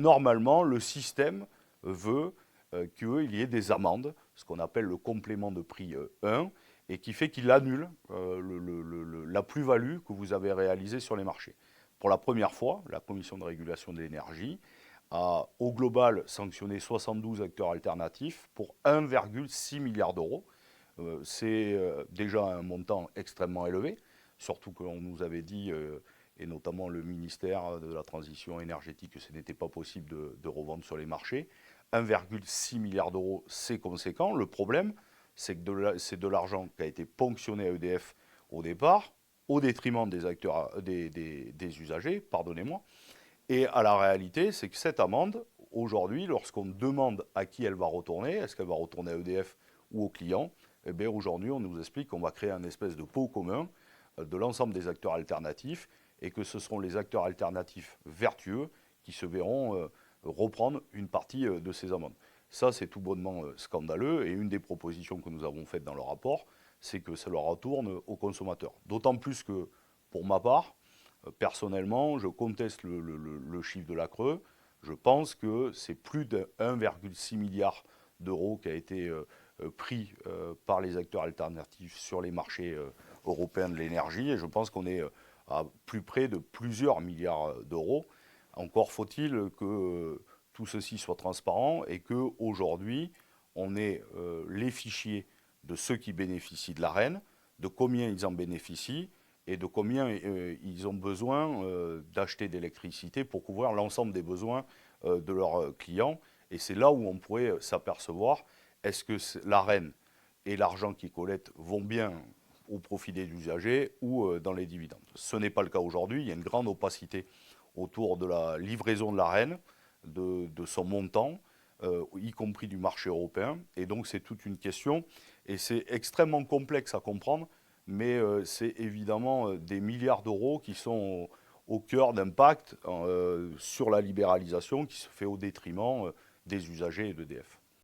Normalement, le système veut qu'il y ait des amendes, ce qu'on appelle le complément de prix 1, et qui fait qu'il annule la plus-value que vous avez réalisée sur les marchés. Pour la première fois, la Commission de régulation de l'énergie a au global sanctionné 72 acteurs alternatifs pour 1,6 milliard d'euros. C'est déjà un montant extrêmement élevé, surtout qu'on nous avait dit, et notamment le ministère de la Transition énergétique, que ce n'était pas possible de revendre sur les marchés. 1,6 milliard d'euros, c'est conséquent. Le problème, c'est que c'est de l'argent qui a été ponctionné à EDF au départ, au détriment des acteurs, des usagers, pardonnez-moi. Et à la réalité, c'est que cette amende, aujourd'hui, lorsqu'on demande à qui elle va retourner, est-ce qu'elle va retourner à EDF ou aux clients, eh bien aujourd'hui, on nous explique qu'on va créer un espèce de pot commun de l'ensemble des acteurs alternatifs et que ce seront les acteurs alternatifs vertueux qui se verront reprendre une partie de ces amendes. Ça, c'est tout bonnement scandaleux et une des propositions que nous avons faites dans le rapport, c'est que ça leur retourne aux consommateurs. D'autant plus que, pour ma part, personnellement, je conteste le chiffre de la Creux. Je pense que c'est plus de 1,6 milliard d'euros qui a été pris par les acteurs alternatifs sur les marchés européens de l'énergie. Et je pense qu'on est à plus près de plusieurs milliards d'euros. Encore faut-il que tout ceci soit transparent et qu'aujourd'hui, on ait les fichiers de ceux qui bénéficient de l'Arenh, de combien ils en bénéficient et de combien ils ont besoin d'acheter d'électricité pour couvrir l'ensemble des besoins de leurs clients. Et c'est là où on pourrait s'apercevoir, est-ce que l'Arenh et l'argent qu'ils collectent vont bien au profit des usagers ou dans les dividendes. Ce n'est pas le cas aujourd'hui. Il y a une grande opacité autour de la livraison de l'Arenh, de son montant, y compris du marché européen. Et donc c'est toute une question. Et c'est extrêmement complexe à comprendre, mais c'est évidemment des milliards d'euros qui sont au cœur d'un pacte sur la libéralisation qui se fait au détriment des usagers et d'EDF.